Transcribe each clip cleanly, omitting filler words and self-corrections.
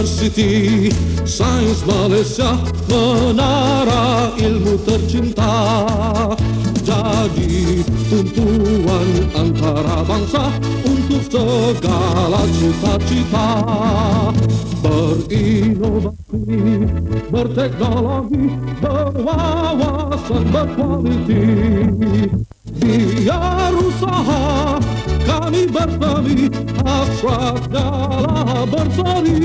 University, Sains Malaysia, menara ilmu tercinta. Jadi tumpuan antara bangsa untuk segala cita-cita. Berinovasi, berteknologi, berwawasan, berkualiti. Biar usaha kami bersemi, hasratnya lah berseri.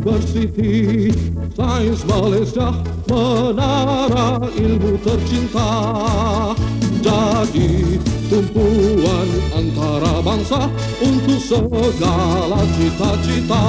University, Sains Malaysia, menara ilmu tercinta. Jadi tumpuan antara bangsa untuk segala cita-cita.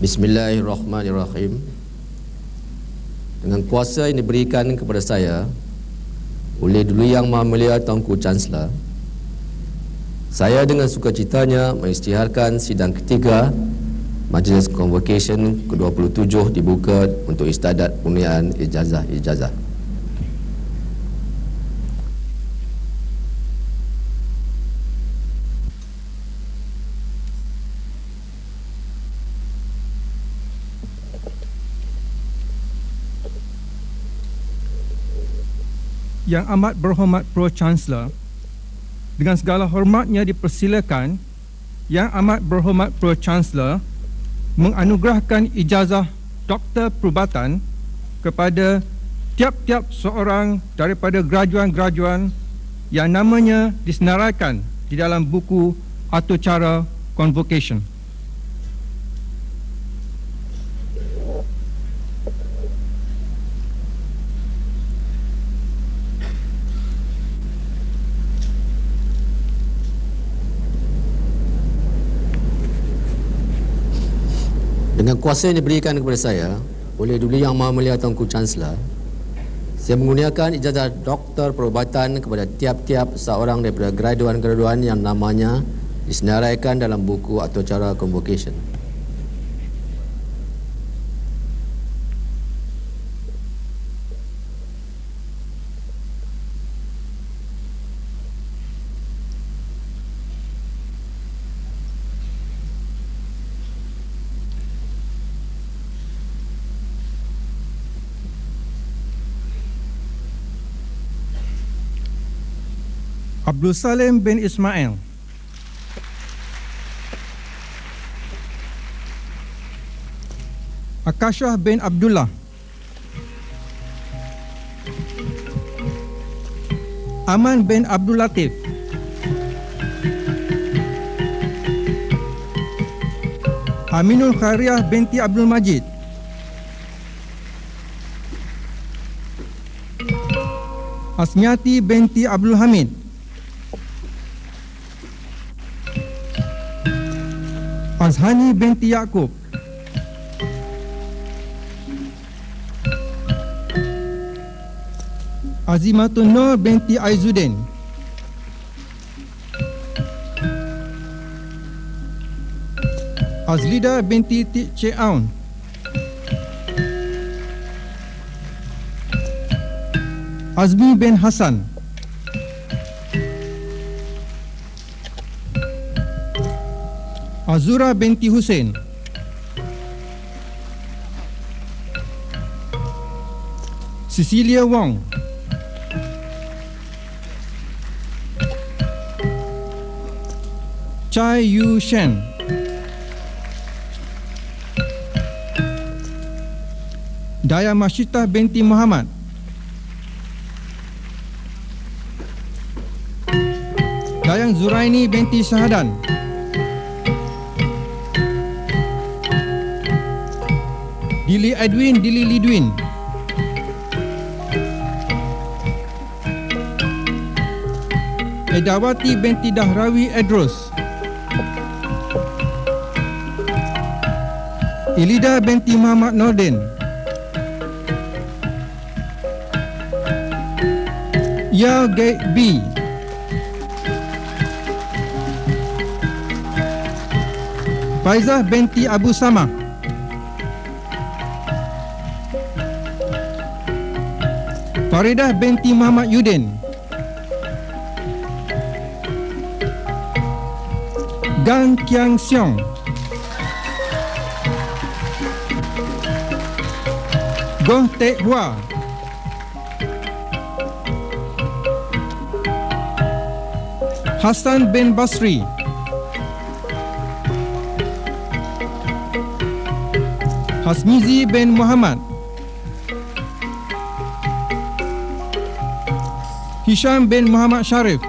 Bismillahirrahmanirrahim. Dengan kuasa yang diberikan kepada saya oleh Duli Yang Maha Mulia Tuanku Chancellor, saya dengan sukacitanya mengisytiharkan sidang ketiga Majlis Convocation ke-27 dibuka untuk istiadat pemberian ijazah. Yang amat berhormat Pro-Chancellor, dengan segala hormatnya dipersilakan Yang amat berhormat Pro-Chancellor menganugerahkan ijazah Doktor Perubatan kepada tiap-tiap seorang daripada graduan-graduan yang namanya disenaraikan di dalam buku atau cara Convocation. Dengan kuasa yang diberikan kepada saya oleh Duli Yang Maha Mulia Tuanku Chancellor, saya menggunakan ijazah Doktor Perubatan kepada tiap-tiap seorang daripada graduan-graduan yang namanya disenaraikan dalam buku atau cara Convocation. Abdul Salim bin Ismail, Akashah bin Abdullah, Aman bin Abdul Latif, Aminul Khairiyah binti Abdul Majid, Asmiati binti Abdul Hamid, Azhani binti Yaakob, Azimatun Nur binti Aizuddin, Azlida binti Tik Aun, Azmi bin Hasan, Azura binti Hussein, Cecilia Wong, Chai Yu Shen, Daya Masyitah binti Muhammad, Dayang Zuraini binti Syahadan. Dili Edwin Dili Lidwin. Edawati binti Dahrawi Edros. Ilida binti Muhammad Nordin. Ya Gate B. Faizah binti Abu Samah. Faridah binti Muhammad Yudin. Gang Kiang Siong. Goh Tek Hua. Hasan bin Basri. Hasmizi bin Muhammad. Hisham bin Muhammad Sharif.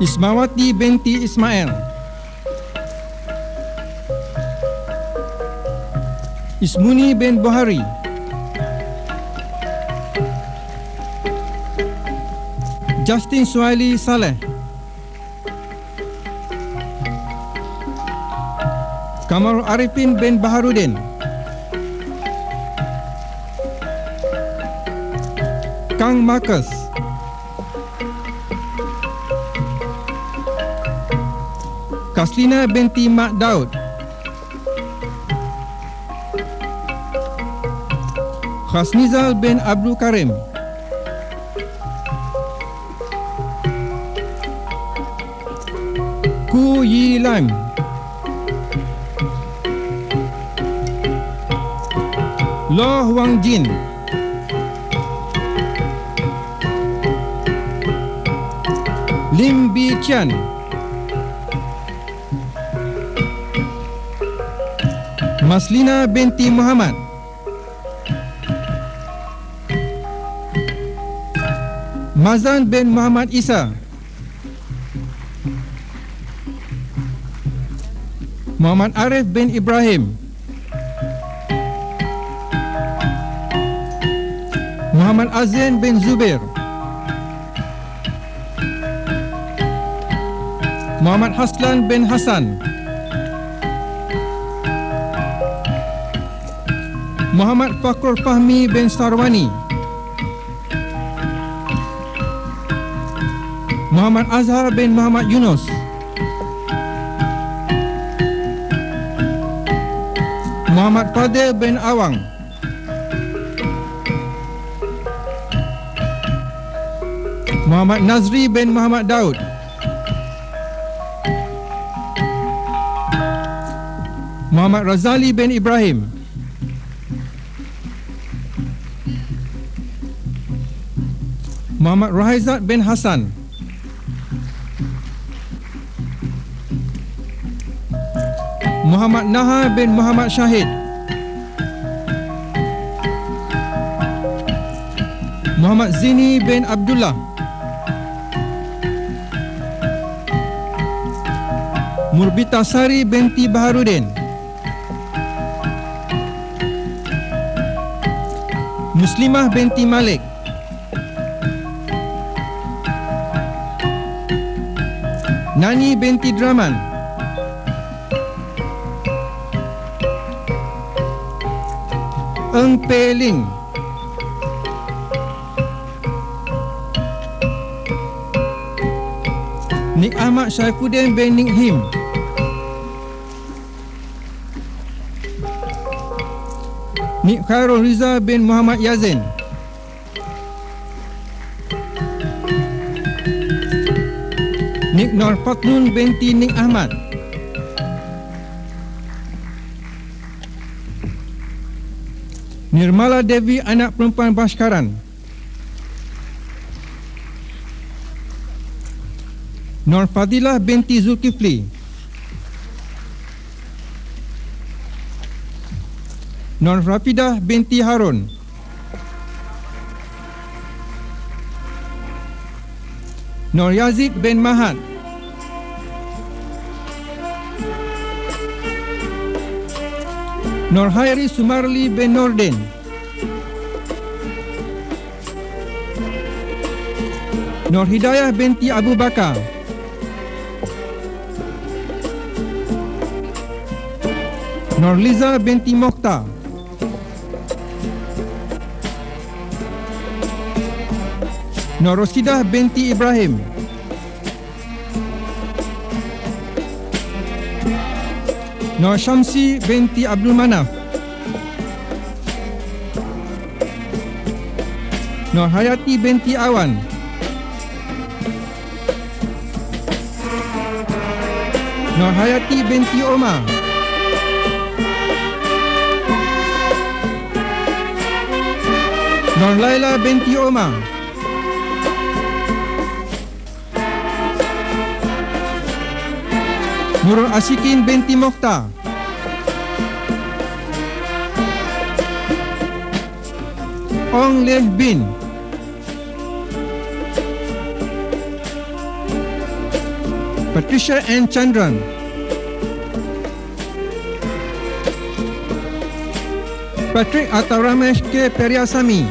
Ismawati binti Ismail. Ismuni bin Buhari. Justin Suhaili Saleh. Kamal Arifin bin Baharudin. Kang Marcus. Kaslina binti Mak Daud. Khasnizal bin Abdul Karim. Ku Yi Lam. Loh Wang Jin. Lim Bi Chian. Maslina binti Muhammad. Mazan bin Muhammad Isa. Muhammad Arif bin Ibrahim. Muhammad Azin bin Zubair. Muhammad Haslan bin Hasan. Muhammad Fakrul Fahmi bin Sarwani. Muhammad Azhar bin Muhammad Yunus. Muhammad Fadil bin Awang. Muhammad Nazri bin Muhammad Daud. Muhammad Razali bin Ibrahim. Muhammad Rahaizat bin Hasan. Muhammad Naha bin Muhammad Syahid. Muhammad Zini bin Abdullah. Murbita Sari binti Baharudin. Muslimah binti Malik. Nani binti Draman. Eng Pei Ling. Nik Ahmad Saifuddin bin Nik Him. Nik Khairul Riza bin Muhammad Yazin. Nik Nur Fatnun binti Nik Ahmad. Nirmala Devi anak perempuan Baskaran. Nur Fadilah binti Zulkifli. Nur Rafidah binti Harun. Nur Yazid bin Mahad, Nur Hairi Sumarli bin Nordin, Nur Hidayah binti Abu Bakar, Nur Liza binti Mokhtar, Nur Rosidah binti Ibrahim, Nur Syamsi binti Abdul Manaf, Nur Hayati binti Awan, Nur Hayati binti Omar, Nur Laila binti Omar, Nurul Asyikin binti Mokhtar, Ong Leh bin, Patricia N. Chandran, Patrick atau Ramesh K. Periasami,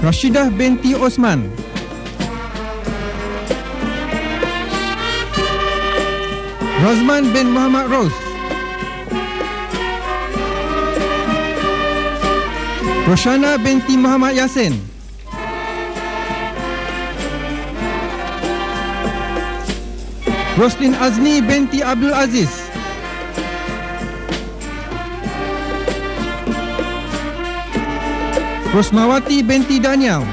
Rashidah binti Osman, Razman bin Muhammad Ros, Roshana binti Muhammad Yasin, Roslin Azni binti Abdul Aziz, Rosmawati binti Daniel,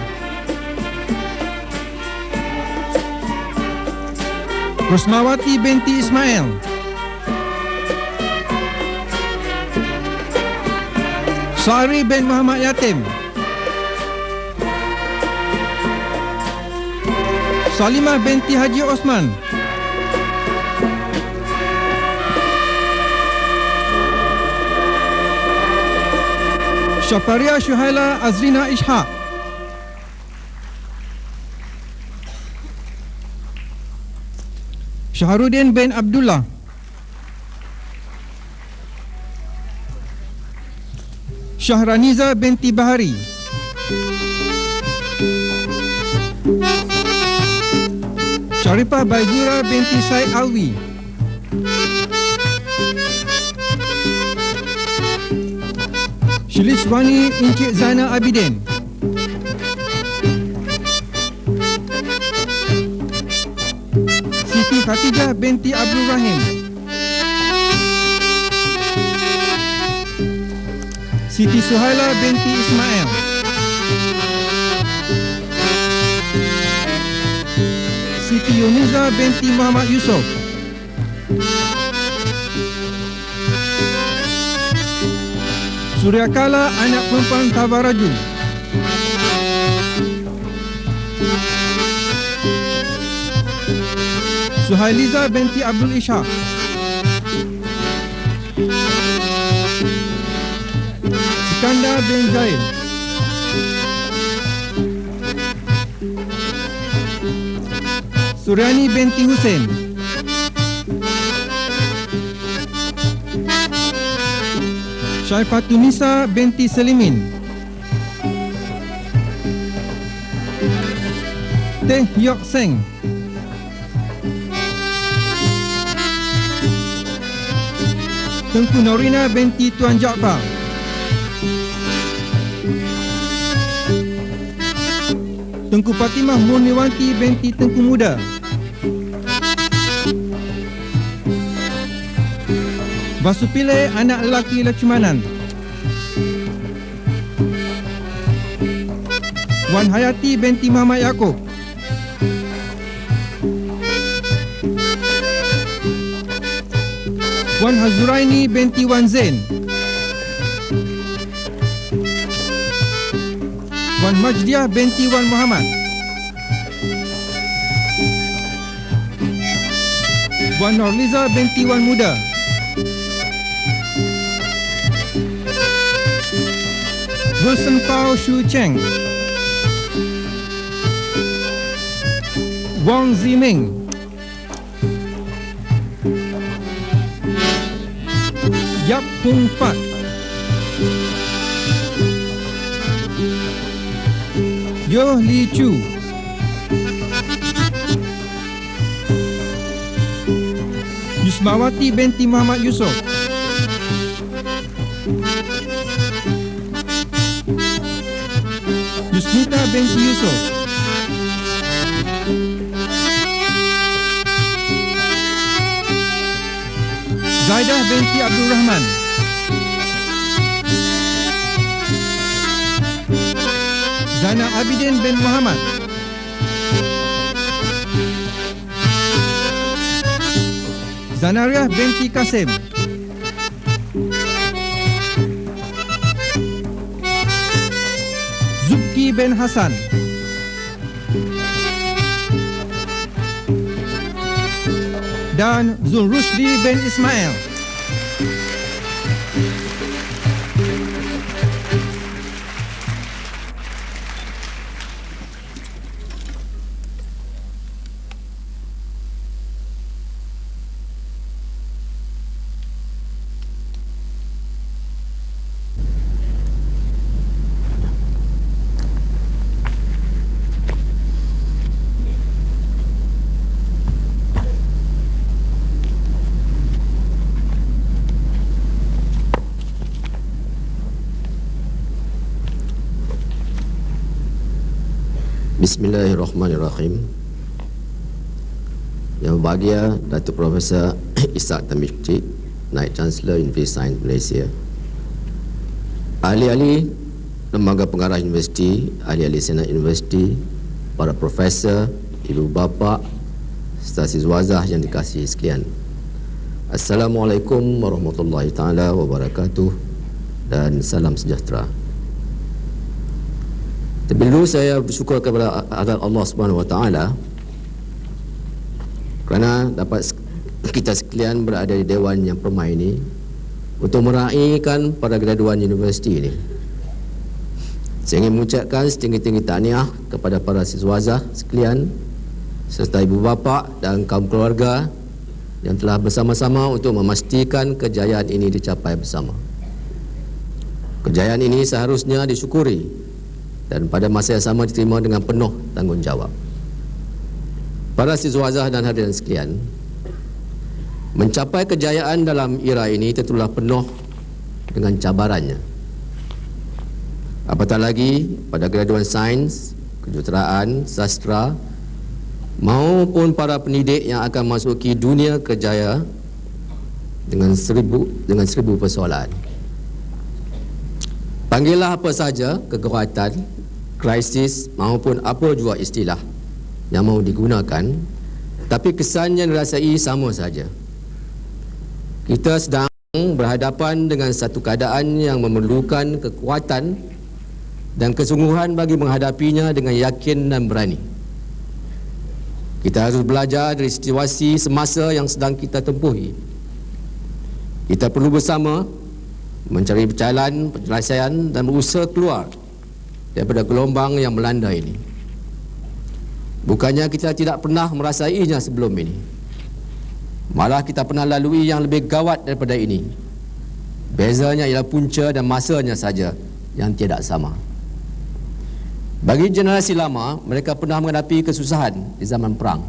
Rosmawati binti Ismail, Sari bin Muhammad Yatim, Salimah binti Haji Osman, Syafaria Syuhaila Azrina Ishaq, Syahrudin bin Abdullah, Syahraniza binti Bahari, Sharifah Baizura binti Said Alwi, Shiliswani Encik Zainal Abidin, Siti Khatijah binti Abdul Rahim, Siti Suhaila binti Ismail, Siti Yunuza binti Muhammad Yusof, Suryakala anak perempuan Tabaraju, Suhailiza binti Abdul Ishaq, Sikandar bin Zaid, Suryani binti Hussein, Syaifatunisa binti Selimin, Teh Yok Seng, Tengku Norina binti Tuan Jaafar, Tengku Fatimah Murniwanti binti Tengku Muda, Vasupile anak lelaki Laksmanan, Wan Hayati binti Muhammad Yaakob, Wan Hazuraini binti Wan Zain, Wan Majdiah binti Wan Muhammad, Wan Norliza binti Wan Muda, Wilson Pao Shu Cheng, Wang Ziming, Yap Hung Fat, Yo Li Chu, Yusmawati binti Muhammad Yusof, Yusnita binti Yusof, Zaidah binti Abdul Rahman, Zainal Abidin bin Muhammad, Zanariah binti Kasim, Zubki bin Hasan, dan Zulrushdi bin Ismail. Bismillahirrahmanirrahim. Yang berbahagia Datuk Profesor Ishak Tamisti, Naib Chancellor Universiti Sains Malaysia, ahli-ahli lembaga pengarah universiti, ahli-ahli senat universiti, para profesor, ibu bapa, serta siswazah yang dikasihi sekalian. Assalamualaikum warahmatullahi taala wabarakatuh dan salam sejahtera. Terlebih dahulu saya bersyukur kepada Allah Subhanahu Wa Taala kerana dapat kita sekalian berada di Dewan yang permai ini untuk meraihkan para graduan universiti ini. Saya ingin mengucapkan setinggi-tinggi tahniah kepada para siswazah sekalian serta ibu bapa dan kaum keluarga yang telah bersama-sama untuk memastikan kejayaan ini dicapai bersama. Kejayaan ini seharusnya disyukuri dan pada masa yang sama diterima dengan penuh tanggungjawab. Para siswazah dan hadirin sekalian, mencapai kejayaan dalam era ini tentulah penuh dengan cabarannya. Apatah lagi pada graduan sains, kejuruteraan, sastra maupun para pendidik yang akan masuki dunia kerjaya dengan seribu persoalan. Panggillah apa saja kekuatan, krisis maupun apa jua istilah yang mahu digunakan, tapi kesan yang dirasai sama saja. Kita sedang berhadapan dengan satu keadaan yang memerlukan kekuatan dan kesungguhan bagi menghadapinya dengan yakin dan berani. Kita harus belajar dari situasi semasa yang sedang kita tempuhi. Kita perlu bersama mencari jalan penyelesaian dan berusaha keluar daripada gelombang yang melanda ini. Bukannya kita tidak pernah merasainya sebelum ini, malah kita pernah lalui yang lebih gawat daripada ini. Bezanya ialah punca dan masanya saja yang tidak sama. Bagi generasi lama, mereka pernah menghadapi kesusahan di zaman perang,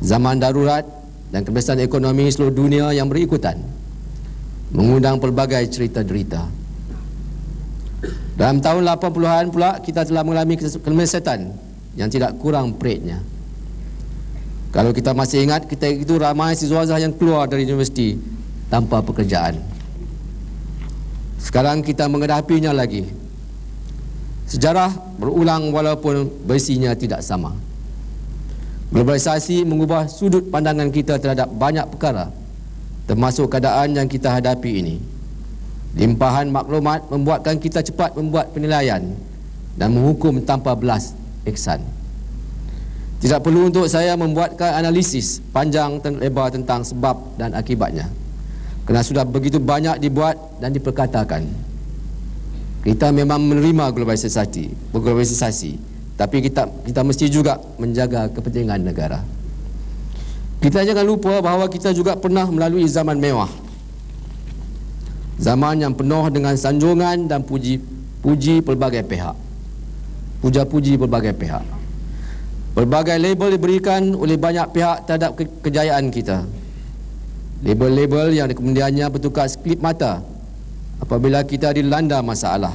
zaman darurat dan kebesaran ekonomi seluruh dunia yang berikutan, mengundang pelbagai cerita derita. Dalam tahun 80-an pula kita telah mengalami kemasetan yang tidak kurang peritnya. Kalau kita masih ingat, kita itu ramai siswazah yang keluar dari universiti tanpa pekerjaan. Sekarang kita menghadapinya lagi. Sejarah berulang walaupun versinya tidak sama. Globalisasi mengubah sudut pandangan kita terhadap banyak perkara, termasuk keadaan yang kita hadapi ini. Limpahan maklumat membuatkan kita cepat membuat penilaian dan menghukum tanpa belas ihsan. Tidak perlu untuk saya membuatkan analisis panjang dan lebar tentang sebab dan akibatnya, kerana sudah begitu banyak dibuat dan diperkatakan. Kita memang menerima globalisasi, tapi kita mesti juga menjaga kepentingan negara. Kita jangan lupa bahawa kita juga pernah melalui zaman mewah. Zaman yang penuh dengan sanjungan dan puja-puji pelbagai pihak. Pelbagai label diberikan oleh banyak pihak terhadap kejayaan kita. Label-label yang kemudiannya bertukar sekelip mata apabila kita dilanda masalah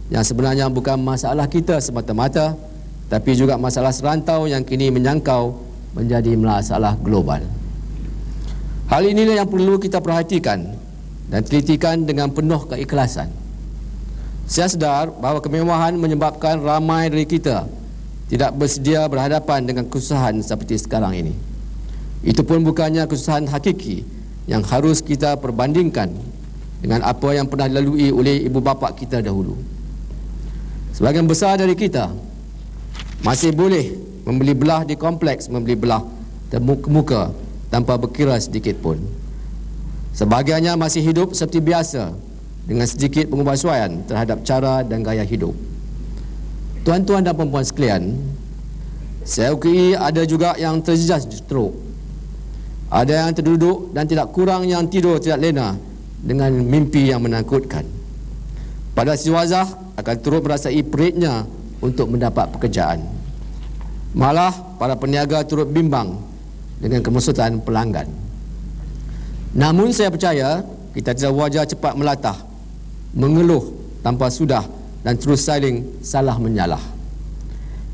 yang sebenarnya bukan masalah kita semata-mata, tapi juga masalah serantau yang kini menyangkau menjadi masalah global. Hal inilah yang perlu kita perhatikan dan telitikan dengan penuh keikhlasan. Saya sedar bahawa kemewahan menyebabkan ramai dari kita tidak bersedia berhadapan dengan kesusahan seperti sekarang ini. Itu pun bukannya kesusahan hakiki yang harus kita perbandingkan dengan apa yang pernah dilalui oleh ibu bapa kita dahulu. Sebahagian besar dari kita masih boleh membeli belah di kompleks, membeli belah termuka tanpa berkira sedikit pun. Sebahagiannya masih hidup seperti biasa dengan sedikit pengubahsuaian terhadap cara dan gaya hidup. Tuan-tuan dan puan-puan sekalian, saya akui ada juga yang terjejas stroke. Ada yang terduduk dan tidak kurang yang tidur tidak lena dengan mimpi yang menakutkan. Pada si wazah akan turut merasai peritnya untuk mendapat pekerjaan. Malah para peniaga turut bimbang dengan kemesutan pelanggan. Namun saya percaya kita tidak wajar cepat melatah, mengeluh tanpa sudah dan terus salah menyalah.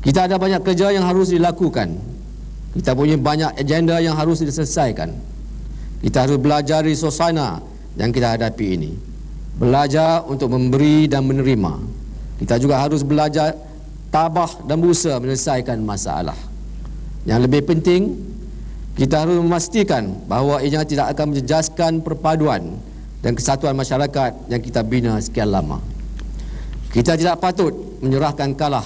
Kita ada banyak kerja yang harus dilakukan. Kita punya banyak agenda yang harus diselesaikan. Kita harus belajar dari suasana yang kita hadapi ini. Belajar untuk memberi dan menerima. Kita juga harus belajar tabah dan berusaha menyelesaikan masalah. Yang lebih penting, kita harus memastikan bahawa ia tidak akan menjejaskan perpaduan dan kesatuan masyarakat yang kita bina sekian lama. Kita tidak patut menyerahkan kalah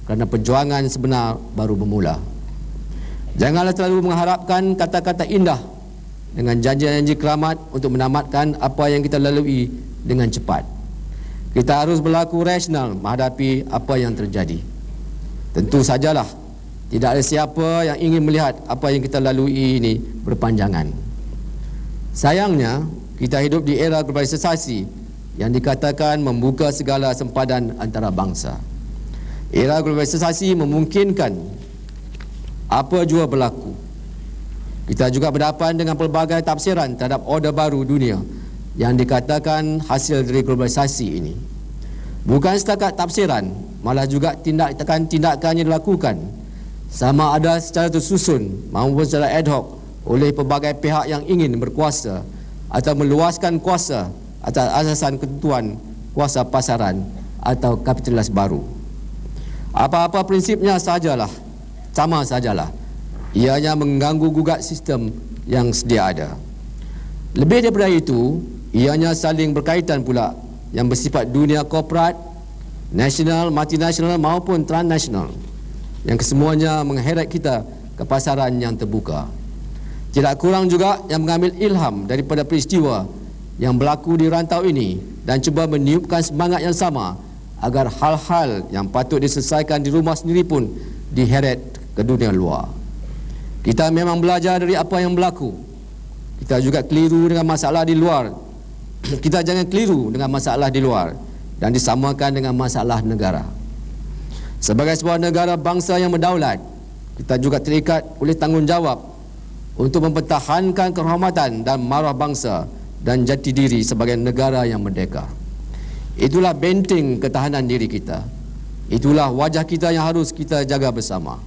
kerana perjuangan sebenar baru bermula. Janganlah terlalu mengharapkan kata-kata indah dengan janji-janji keramat untuk menamatkan apa yang kita lalui dengan cepat. Kita harus berlaku rasional menghadapi apa yang terjadi. Tentu sajalah tidak ada siapa yang ingin melihat apa yang kita lalui ini berpanjangan. Sayangnya, kita hidup di era globalisasi yang dikatakan membuka segala sempadan antara bangsa. Era globalisasi memungkinkan apa jua berlaku. Kita juga berhadapan dengan pelbagai tafsiran terhadap order baru dunia yang dikatakan hasil dari globalisasi ini. Bukan setakat tafsiran, malah juga tindakan-tindakan yang dilakukan sama ada secara tersusun maupun secara ad hoc oleh pelbagai pihak yang ingin berkuasa atau meluaskan kuasa atas asasan ketentuan kuasa pasaran atau kapitalis baru. Apa-apa prinsipnya sama sajalah. Ianya mengganggu gugat sistem yang sedia ada. Lebih daripada itu, ianya saling berkaitan pula yang bersifat dunia korporat, nasional, multinasional maupun transnasional, yang kesemuanya mengheret kita ke pasaran yang terbuka. Tidak kurang juga yang mengambil ilham daripada peristiwa yang berlaku di rantau ini dan cuba meniupkan semangat yang sama agar hal-hal yang patut diselesaikan di rumah sendiri pun diheret ke dunia luar. Kita memang belajar dari apa yang berlaku. Kita juga keliru dengan masalah di luar. Kita jangan keliru dengan masalah di luar dan disamakan dengan masalah negara. Sebagai sebuah negara bangsa yang berdaulat, kita juga terikat oleh tanggungjawab untuk mempertahankan kehormatan dan maruah bangsa dan jati diri sebagai negara yang merdeka. Itulah benteng ketahanan diri kita. Itulah wajah kita yang harus kita jaga bersama.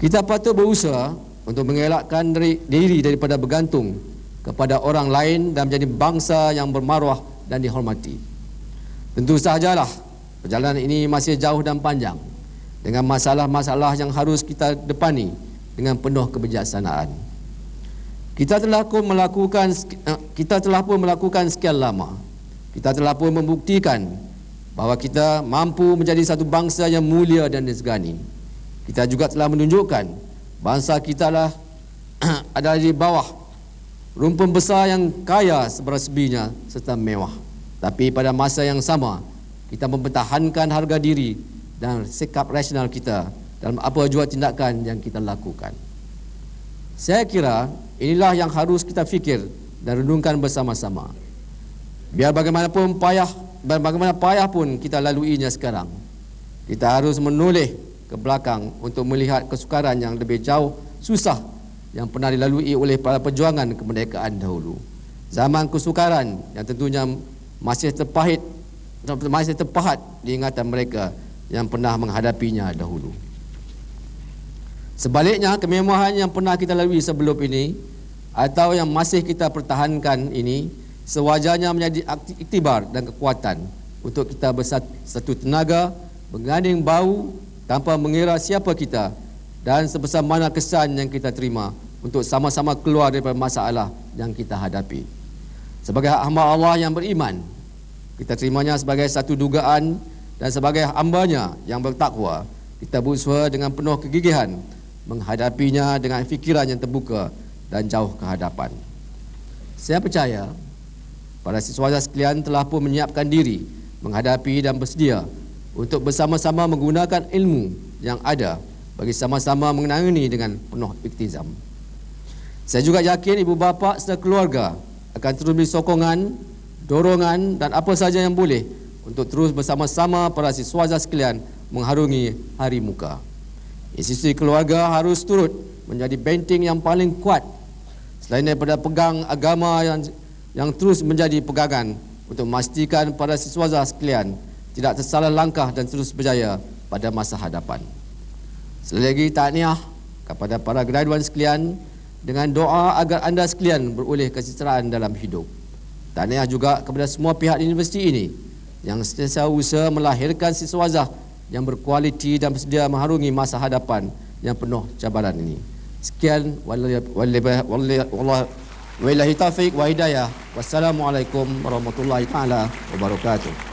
Kita patut berusaha untuk mengelakkan diri daripada bergantung kepada orang lain dan menjadi bangsa yang bermaruah dan dihormati. Tentu sajalah perjalanan ini masih jauh dan panjang dengan masalah-masalah yang harus kita depani dengan penuh kebijaksanaan. Kita telah pun melakukan sekian lama. Kita telah pun membuktikan bahawa kita mampu menjadi satu bangsa yang mulia dan disegani. Kita juga telah menunjukkan bangsa kita ada di bawah rumpun besar yang kaya seberasbinya serta mewah. Tapi pada masa yang sama, kita mempertahankan harga diri dan sikap rasional kita dalam apa jua tindakan yang kita lakukan. Saya kira inilah yang harus kita fikir dan renungkan bersama-sama. Biar bagaimanapun bagaimana payah pun kita laluinya sekarang, kita harus menoleh ke belakang untuk melihat kesukaran yang lebih jauh susah yang pernah dilalui oleh para perjuangan kemerdekaan dahulu. Zaman kesukaran yang tentunya masih terpahat di ingatan mereka yang pernah menghadapinya dahulu. Sebaliknya, kemewahan yang pernah kita lalui sebelum ini atau yang masih kita pertahankan ini sewajarnya menjadi iktibar dan kekuatan untuk kita bersatu tenaga, berganding bahu tanpa mengira siapa kita dan sebesar mana kesan yang kita terima untuk sama-sama keluar daripada masalah yang kita hadapi. Sebagai hamba Allah yang beriman, kita terimanya sebagai satu dugaan, dan sebagai hambanya yang bertakwa, kita berusaha dengan penuh kegigihan menghadapinya dengan fikiran yang terbuka dan jauh ke hadapan. Saya percaya para siswa sekalian telah pun menyiapkan diri menghadapi dan bersedia untuk bersama-sama menggunakan ilmu yang ada bagi sama-sama menangani dengan penuh iktizam. Saya juga yakin ibu bapa serta keluarga akan terus beri sokongan, dorongan dan apa saja yang boleh untuk terus bersama-sama para siswa sekalian mengharungi hari muka. Institusi keluarga harus turut menjadi benteng yang paling kuat selain daripada pegang agama yang terus menjadi pegangan untuk memastikan para siswa sekalian tidak tersalah langkah dan terus berjaya pada masa hadapan. Sekali lagi tahniah kepada para graduan sekalian dengan doa agar anda sekalian beroleh kesejahteraan dalam hidup. Tahniah juga kepada semua pihak universiti ini yang sentiasa usaha melahirkan siswa yang berkualiti dan bersedia mengharungi masa hadapan yang penuh cabaran ini. Sekian, wallahi taufiq wa hidayah. Wassalamualaikum warahmatullahi taala wabarakatuh.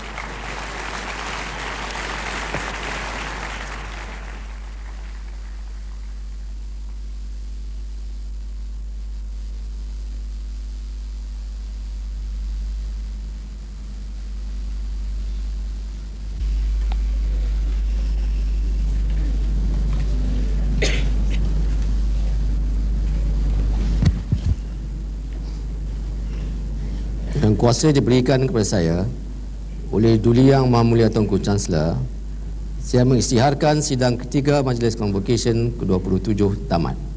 Yang kuasa diberikan kepada saya oleh Duli Yang Maha Mulia Tuanku Chancellor, saya mengisytiharkan sidang ketiga Majlis Convocation ke-27 tamat.